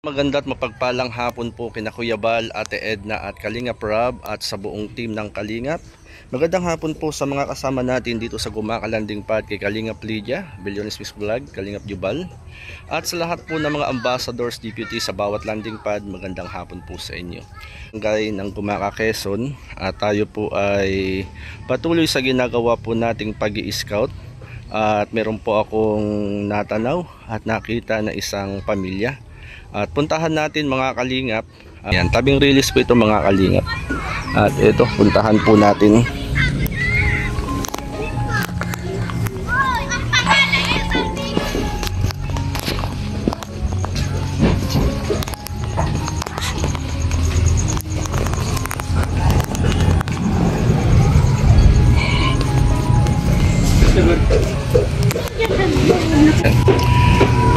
Maganda at mapagpalang hapon po kina Kuya Bal, Ate Edna at Kalingap Rob at sa buong team ng Kalingap. Magandang hapon po sa mga kasama natin dito sa Gumaka Landing Pad kay Kalingap Lydia, Billiones Miss Vlog, Kalingap Jubal. At sa lahat po ng mga ambassadors, deputy sa bawat landing pad, magandang hapon po sa inyo. Gaya ng Gumaka Quezon, at tayo po ay patuloy sa ginagawa po nating pag-i-scout. At meron po akong natanaw at nakita na isang pamilya. At puntahan natin mga kalingap. Ayan, tabing release po ito mga kalingap. At ito, puntahan po natin.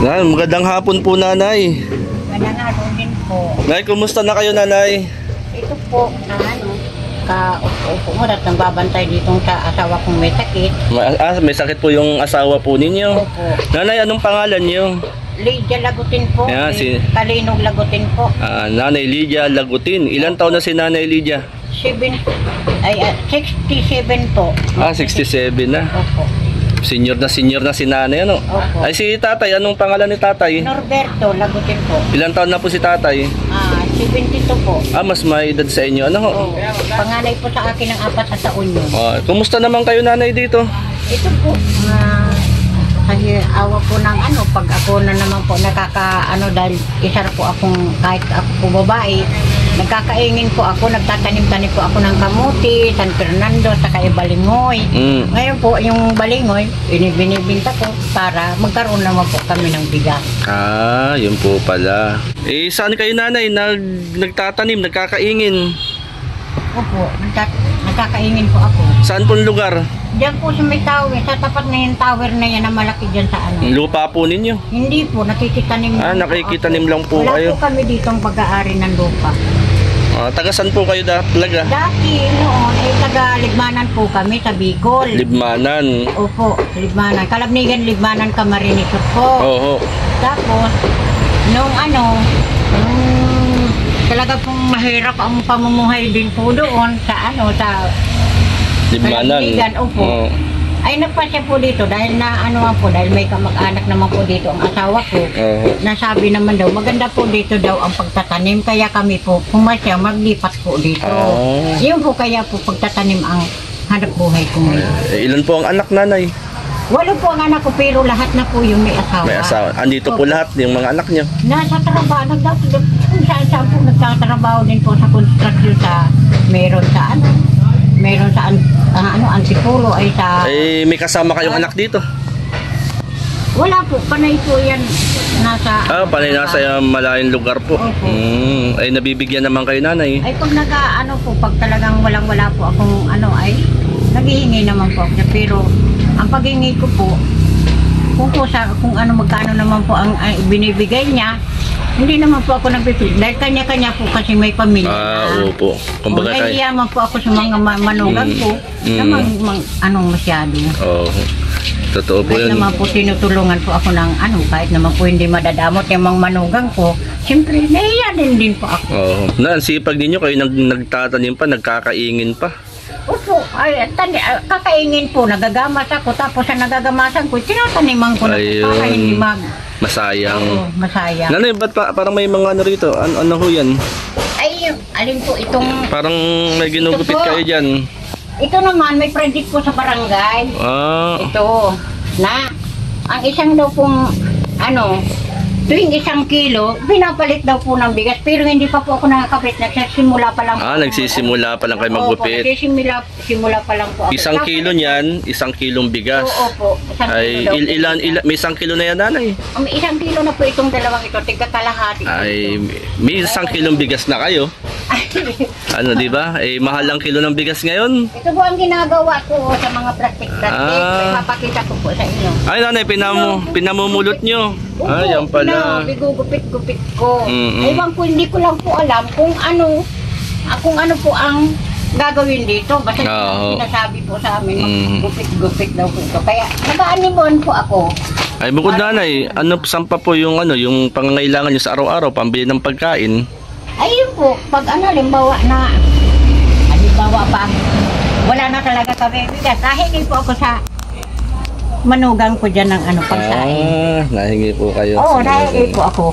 Yan, magandang hapon po nanay. Magandang hapon din po. Nay, kumusta na kayo nanay? Ito po na ka-upo mo at nagbabantay ditong sa asawa kong may sakit. May sakit po yung asawa po ninyo. Opo. Nanay, anong pangalan niyo? Lydia Lagutin po. Yan, Kalinog Lagutin po. Nanay Lydia Lagutin. Ilan taon na si Nanay Lydia? 67 po. 67 na. Opo. Senior na si nanay, ano? Opo. Ay, si tatay, anong pangalan ni tatay? Norberto Lagutin po. Ilang taon na po si tatay? 72 po. Mas may edad sa inyo, ano ho? Oh, panganay po sa akin ng 4 na taon yun. Kumusta naman kayo nanay dito? Ito po, kasi awa po ng pag ako na naman po dahil isa po akong, kahit ako po babae, nagkakaingin po ako, nagtatanim-tanim po ako ng kamuti, San Fernando, saka balingoy. Ngayon po, yung balingoy, binibinta ko para magkaroon naman po kami ng bigas. Yun po pala. Saan kayo nanay? Nagtatanim, nagkakaingin? Opo, nagkakaingin po ako. Saan pong lugar? Diyan po sa may tower, sa tapat na yung tower na yan na malaki dyan sa Lupa po ninyo? Hindi po, nakikitanim lang nakikitanim lang po Wala kayo. po kami ditong pag-aari ng lupa. Taga saan po kayo talaga? Dati noon, taga Libmanan po kami sa Bicol. Libmanan. Opo, Libmanan. Kalabnigan, Libmanan, Camarines po. Oo. Tapos, nung talaga pong mahirap ang pamumuhay din po doon sa sa Libmanan. Kalabnigan, opo. Ay nagpasya po dito dahil dahil may kamag-anak naman po dito ang asawa ko. Nasabi naman daw, maganda po dito daw ang pagtatanim, kaya kami po pumasya, maglipat po dito. Yun po kaya po pagtatanim ang hanap buhay ko ngayon. Ilan po ang anak nanay? 8 po ang anak ko, pero lahat na po yung may asawa. May asawa. Andito po lahat yung mga anak niyo? Nasa trabaho, kung saan po nagtatrabaho din po sa construction meron sa Antipolo ay sa... May kasama kayong anak dito? Wala po, panay po yan Panay nasa malayong lugar po. Ay nabibigyan naman kayo nanay? Ay pag pag talagang walang-wala po akong ay naghihingi naman po ako. Pero ang paghingi ko po, kung magkano naman po ang binibigay niya, hindi naman po ako nagpipili. Dahil kanya-kanya po kasi may pamilya. Opo. Kumbaga nahihiyaman po ako sa mga manugang ko na masyado. Totoo po Kahit yun. naman po tinutulungan po ako ng kahit naman po hindi madadamot yung mga manugang ko, siyempre nahihiya din po ako. Ang sipag ninyo, kayo nagtatanim pa, nagkakaingin pa. Opo, kakaingin po, nagagamas ako, tapos sa nagagamasan ko, tinataniman ko na po para hindi masayang. Masayang. Nanay, ba't parang may mga rito? Ano ho yan? Ay, alin po itong... Parang may ginugupit kayo dyan. Ito naman, may project po sa barangay. Ito, ang isang daw pong, tuwing 1 kilo, pinapalit daw po ng bigas. Pero hindi pa po ako nakakapit. Nagsisimula pa lang po. Nagsisimula pa lang kayo magupit. Nagsisimula pa lang po ako. 1 kilo niyan, 1 kilong bigas. Opo. Ay, may 1 kilo na yan, nanay? May 1 kilo na po itong dalawang ito. Tigka kalahati. Ay, may 1 kilong bigas na kayo. Di ba? Mahal ang kilo ng bigas ngayon. Ito po ang ginagawa ko sa mga plastic-plastic. Ipapakita ko po sa inyo. Ay, nanay, pinamumulot nyo. Yan pala. Bigugupit-gupit ko. Ewan ko, hindi ko lang po alam kung ano po ang gagawin dito. Basta Oo. sinasabi po sa amin, Mm. gupit-gupit daw po ito. Kaya nag-aanimon po ako. Ay, bukod nanay, ano, saan pa po yung, ano, yung pangangailangan nyo sa araw-araw, pambili ng pagkain? Ayun po, pag ano, halimbawa pag wala na talaga kami bigas, nahingi po ako sa manugang ko dyan ng ano, pagsain. Nahingi po kayo. Oo, nahingi po ako.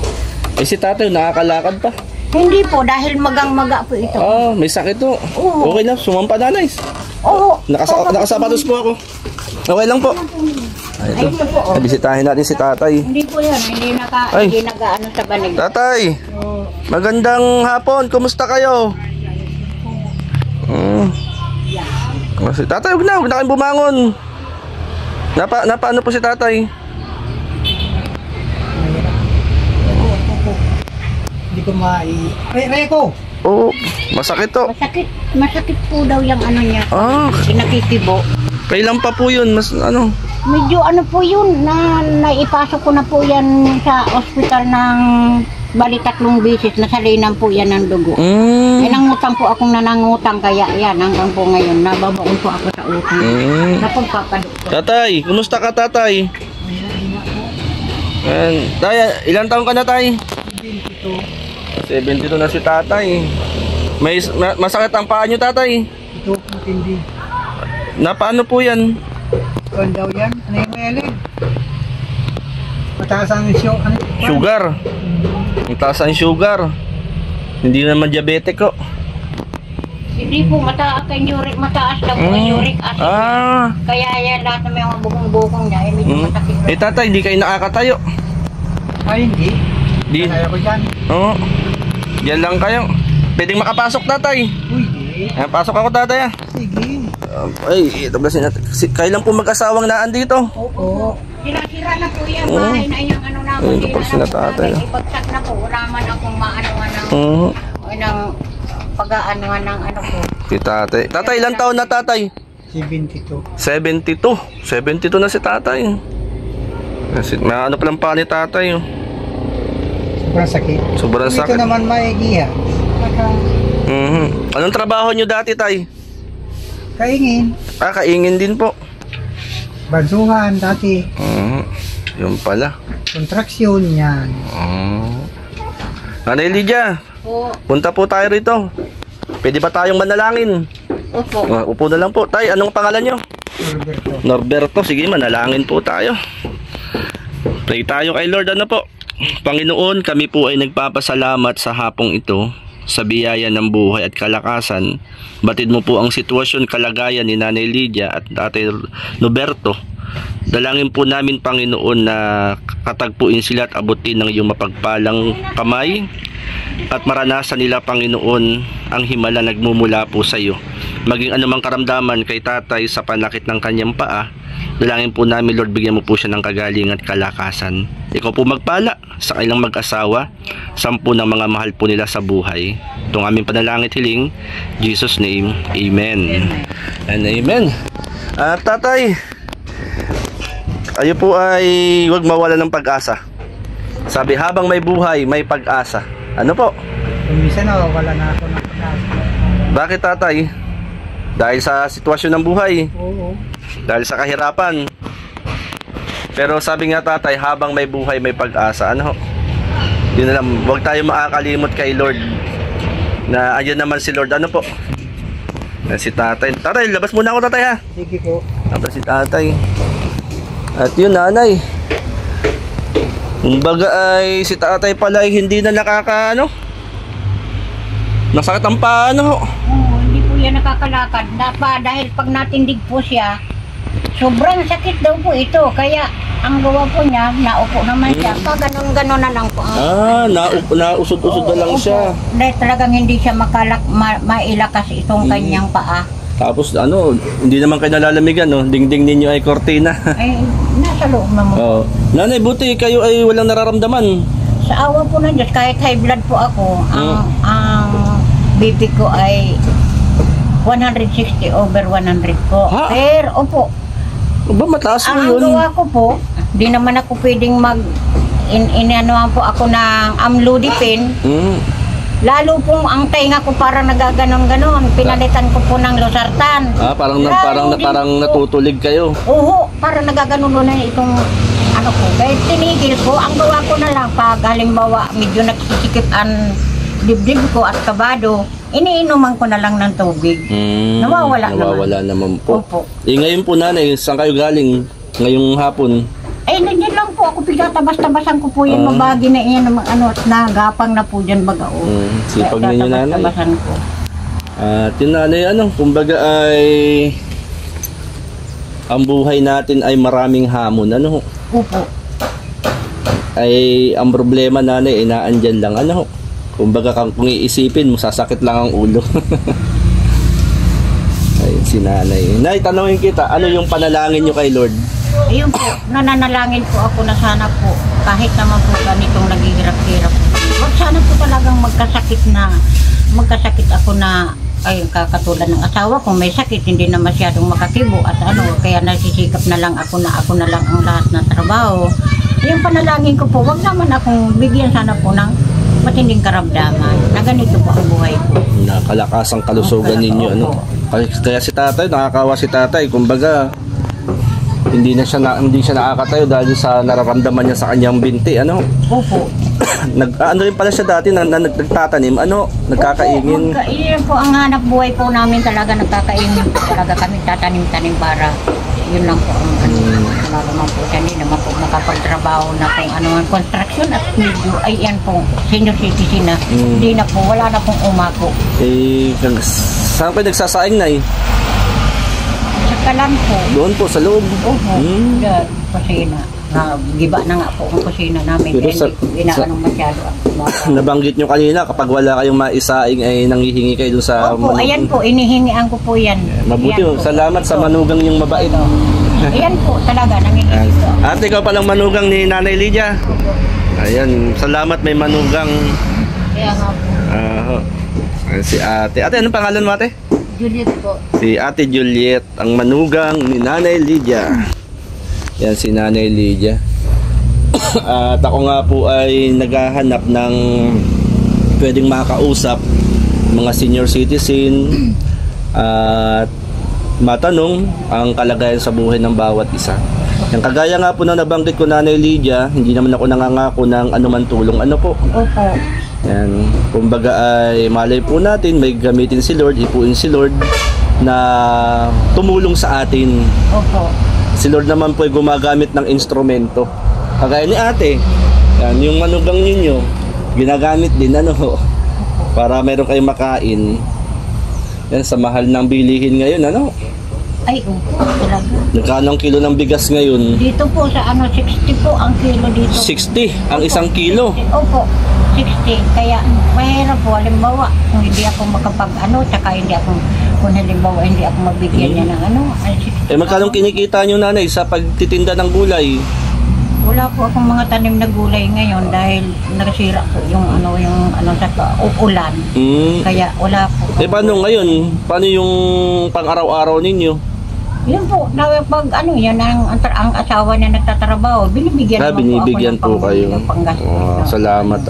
Eh, si tatay, nakakalakad pa. Hindi po, dahil magang-maga po ito. May sakit po. Oo. Okay na, sumampa nanay. Oo. Nakasapatos po ako. Okay lang po. Ay, ito. Ayun po. Oh. Bisitahin natin si tatay. Hindi po yan, hindi Ay. nag-ano sa banig. Tatay, magandang hapon. Kumusta kayo? Si tatay, huwag na kayong bumangon. Napaano po si tatay? Hindi ko Reko! Oo, masakit to. Masakit po daw yung ano niya. Nakikibo. Kailan pa po yun? Medyo ano po yun, naipasok ko na po yan sa ospital ng bali 3 beses, nasalinan po yan ng dugo. Eh, nangutang po akong nanangutang, kaya yan, hanggang po ngayon, nababaon po ako sa utang. Sa pagpapadukto. Tatay, kumusta ka tatay? Tay, ilang taon ka na tay? 72 na si tatay. Masakit ang paa nyo tatay? Ito, matindi. Paano po yan? Kuwan daw yan. Ano yung Ellen? Mataas ang Sugar. Ang taas ang sugar. Hindi naman diabetic ko. Hindi po, mataas daw po ang uric acid. Kaya yan, lahat ng mga bukong-bukong niya, medyo masakit. Eh tatay, di kayo nakakatayo. Ay, hindi. Di. Kaya ko dyan. Oo. Diyan lang kayo. Pwedeng makapasok tatay. Uy, di. Pasok ako tatay. Sige. Ay, tablasin natin. Kailan po mag-asawang naan dito? Oo. Sira-sira na po yan, bahay na yung ano namin. Ayun po sila tatay. Ipagsak na po, wala man akong maanoan ng pag-aanoan ng ano po. Si tatay. Tatay, ilang taon na tatay? 72. 72. 72 na si tatay. May ano palang pa ni tatay. Sobrang sakit. Sobrang Ito sakit. naman maigiya. Anong trabaho nyo dati tay? Kaingin. Kaingin din po. Bansuhan dati. Yun pala. Kontraksyon yan. Nanay Lydia, punta po tayo rito. Pwede ba tayong manalangin? Opo. Upo na lang po. Tay, anong pangalan nyo? Roberto. Norberto. Sige, manalangin po tayo. Pray tayo kay Lord. Ano po? Panginoon, kami po ay nagpapasalamat sa hapong ito sa biyaya ng buhay at kalakasan. Batid mo po ang sitwasyon, kalagayan ni Nanay Lydia at Tatay Roberto. Dalangin po namin, Panginoon, na katagpuin sila at abutin ng iyong mapagpalang kamay at maranasan nila, Panginoon, ang himala nagmumula po sa iyo. Maging anumang karamdaman kay tatay sa panakit ng kanyang paa, dalangin po namin, Lord, bigyan mo po siya ng kagalingan at kalakasan. Ikaw po magpala sa kailang mag-asawa, 10 ng mga mahal po nila sa buhay. Itong aming panalangin hiling, Jesus' name, Amen. And Amen. Tatay, kayo po ay huwag mawala ng pag-asa. Sabi, habang may buhay, may pag-asa. Ano po? Kung minsan wala na ako ng pag-asa. Bakit tatay? Dahil sa sitwasyon ng buhay, Oo. dahil sa kahirapan. Pero sabi nga tatay, habang may buhay, may pag-asa. Ano? Yun na lang, huwag tayo makakalimot kay Lord na ayun naman si Lord. Ano po? Si tatay. Tatay, labas muna ako tatay ha. Sige po. Tapos si tatay. At yun nanay. Kumbaga ay si tatay pala ay hindi na nasakit ang paa, ano? Hindi po yan nakakalakad. Dahil pag natindig po siya, sobrang sakit daw po ito. Kaya ang gawa po niya, naupo naman siya. Pag ganon na lang po. Nausod-usod na lang siya. Dahil talagang hindi siya mailakas itong kanyang paa. Tapos hindi naman kayo nalalamigan, no? Dingding ninyo ay kortina. Ay, nasa loob na mo. Nanay, buti kayo ay walang nararamdaman. Sa awa po ng Diyos, kahit high blood po ako, ang BP ko ay 160/100 po. Ha? Pero, opo, Ba, mataas mo ang yun. gawa ko po, di naman ako pwedeng inanuhan po ako ng amlodipine. Lalo pong ang tainga ko parang nagaganon-ganon. Pinalitan ko po ng losartan. Parang natutulig kayo. Oo, parang nagaganon na itong ano ko. Kaya tinigil ko, ang gawa ko na lang pag halimbawa medyo nagsisikip ang dibdib ko at kabado, iniinuman ko na lang ng tubig. Nawawala naman po. Opo. Ngayon po nanay, saan kayo galing ngayong hapon? Ay, nandiyan lang po ako, pinatabas-tabasan ko po yan, mabagi na yan, nagapang na po dyan baga. Sipag ninyo nanay. Tabasan ko. At yun nanay, kumbaga ay ang buhay natin ay maraming hamon, Opo. Ay ang problema nanay, inaandyan lang, kumbaga kung iisipin mo, sasakit lang ang ulo. Ay, si nanay. Nay, tanongin kita, ano yung panalangin nyo kay Lord? Ayun po, nananalangin po ako na sana po, kahit naman po ganitong naghihirap-hirap. Wag sana po talagang magkasakit ako na, ay katulad ng asawa ko, may sakit, hindi na masyadong makakibo at kaya nasisikap na lang ako na lang ang lahat ng trabaho. Yung panalangin ko po, wag naman akong bigyan sana po ng matinding karamdaman na ganito po ang buhay ko. Nakalakas ang kalusugan ninyo, Kaya si tatay, nakakawa si tatay, kumbaga hindi siya nakakatayo dahil sa nararamdaman niya sa kanyang binti, Opo. Ano rin pala siya dati nagtatanim, nagkakaingin. Iyon po ang hanap buhay po namin talaga, nagkakaingin po talaga kami, tatanim-tanim para yun lang po ang talaga naman po. Hindi naman po makapagtrabaho na kung ang construction at medyo ay yan po, senior citizen na. Hindi na po, wala na pong umako. Saan kayo nagsasaing na Kalan po. Doon po sa loob. Opo. Kusina. Giba na nga po ang kusina namin. Pero Inaanong masyado ang nabanggit nyo kanina, kapag wala kayong maisaing ay nanghihingi kayo doon sa Opo, ayan po. Inihingian ko po yan. Mabuti. Salamat sa manugang yung mabait. Ayan po, talaga. Nanginginig po. Ate, ikaw palang manugang ni Nanay Lydia. Ayan, salamat may manugang. Kaya nga po. Si ate. Ate, anong pangalan mo ate? Juliet po. Si Ate Juliet, ang manugang ni Nanay Lydia. Yan si Nanay Lydia. At ako nga po ay naghahanap ng pwedeng makausap mga senior citizen at matanong ang kalagayan sa buhay ng bawat isa. Yung kagaya nga po na nabanggit ko Nanay Lydia, hindi naman ako nangangako ng anuman tulong. Opo. Yan. Kumbaga ay malay po natin, may gamitin si Lord, ipuin si Lord na tumulong sa atin. Opo. Si Lord naman po ay gumagamit ng instrumento. Kagaya ni ate, yan, yung manugang ninyo, ginagamit din para meron kayong makain. Yan, sa mahal ng bilihin ngayon, Ay, opo, talaga. Nagkano ang kilo ng bigas ngayon? Dito po sa 60 po ang kilo dito. 60 ang isang kilo. Opo, 60. Kaya mahirap po, halimbawa, kung hindi ako tsaka kung halimbawa hindi ako mabigyan niya ng ay 60. Magkano kinikita nyo nanay sa pagtitinda ng gulay? Wala po akong mga tanim na gulay ngayon dahil nagsira po yung sa ulan. Kaya wala po. Paano ngayon? Paano yung pang-araw-araw ninyo? Yun po, pag yan ang asawa niya nagtatrabaho, binibigyan binibigyan po po kayo. Salamat.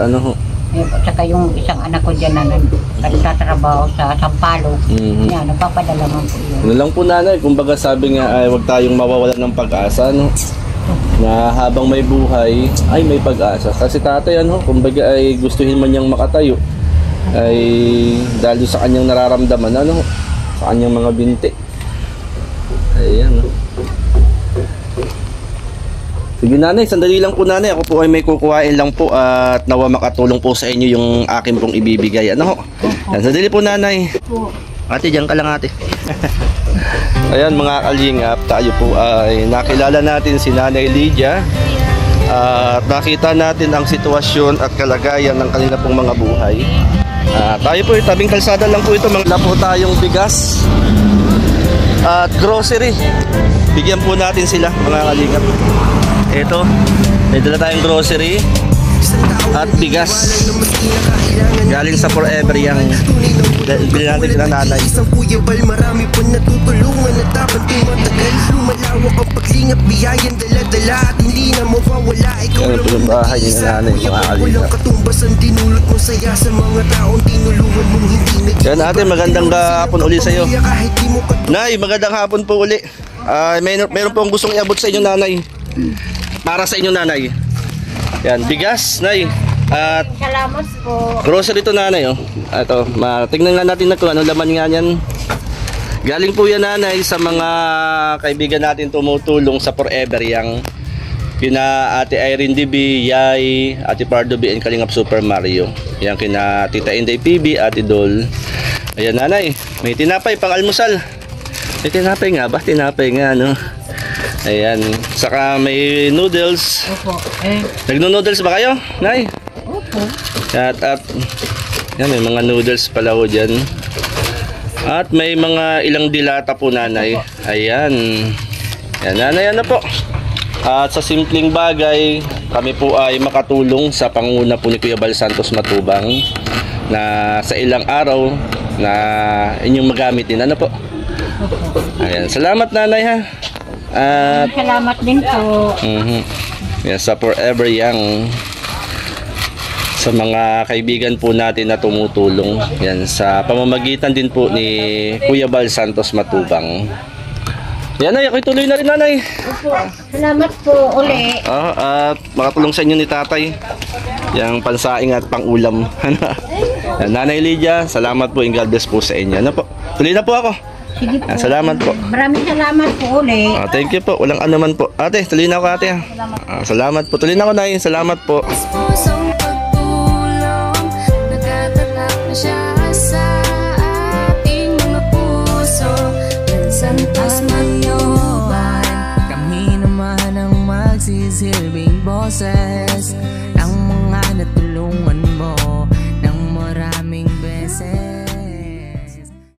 Saka yung isang anak ko dyan na nagtatrabaho sa Sampalo, yan, nagpapadala man po yun. Ano lang po nanay, kumbaga sabi nga ay huwag tayong mawawalan ng pag-asa, na habang may buhay ay may pag-asa. Kasi tatay kumbaga ay gustuhin man niyang makatayo ay dahil sa kanyang nararamdaman sa kanyang mga binti. Ayan. Sige nanay, sandali lang po nanay. Ako po ay may kukuhain lang po at nawa makatulong po sa inyo yung akin pong ibibigay. Sandali po nanay. Ate, diyan ka lang ate. Ayan mga kalingap, tayo po ay nakilala natin si Nanay Lydia at nakita natin ang sitwasyon at kalagayan ng kanila pong mga buhay. Tayo po ay tabing kalsada lang po ito. Wala po tayong bigas at grocery. Bigyan po natin sila mga kalingap. Ito, may dala tayong grocery. at bigas galing sa Forever Young. Bili natin kina nanay. Isang Kuya Bal, marami po natutulungan at dapat tumatagal. Lumalawak ang paglingap, biyayan dala-dala at hindi na mawawala. Ikaw Yan lang po yung bahay ni nanay, mga kalingap. walang katumbas ang dinulot mo saya sa mga taong tinulungan mong hindi naging. Yan ate, magandang hapon uli sa iyo. Kahit di mo Nay, magandang hapon po uli. Meron po ang gustong iabot sa inyo nanay. Para sa inyo nanay. Yan, bigas, nay. At Salamat po. grocery to nanay, oh. Ito, tingnan nga natin na kung ano laman nga yan. Galing po yan nanay sa mga kaibigan natin tumutulong sa Forever Young. Kina Ate Irene DB, Yay, Ate Pardo B, and Kalingap Super Mario. Yan kina Tita Inday PB, Ate Dol. Ayan nanay, may tinapay pang almusal. May tinapay nga ba? Tinapay nga, no? Ayan, saka may noodles. Opo. Nagno-noodles ba kayo, nay? Opo. At yan, may mga noodles pala ho dyan. At may mga ilang dilata po nanay. Ayan. Yan nanay, ano po. At sa simpleng bagay, kami po ay makatulong sa panguna po ni Kuya Bal Santos Matubang na sa ilang araw na inyong magamit din. Ano po? Ayan. Salamat nanay ha. At Salamat din po. yan, sa Forever Young, sa mga kaibigan po natin na tumutulong, yan sa pamamagitan din po ni Kuya Bal Santos Matubang. Yan ay, ako'y tuloy na rin nanay. Opo. Salamat po uli. At makatulong sa inyo ni tatay yung pansaing at pangulam. Yan, Nanay Lydia, salamat po and God bless po sa inyo. Ano po? Tuloy na po ako. Sige po. Yan, salamat po. Maraming salamat po uli. Thank you po. Walang anuman po. Ate, tuloy na ako ate. Salamat po. Tuloy na ako nay. Salamat po. Pusong pagtulong, nagtatatag na siya sa ating mga puso. Minsan ta's matnuban, kami naman ang magsisilbing boses.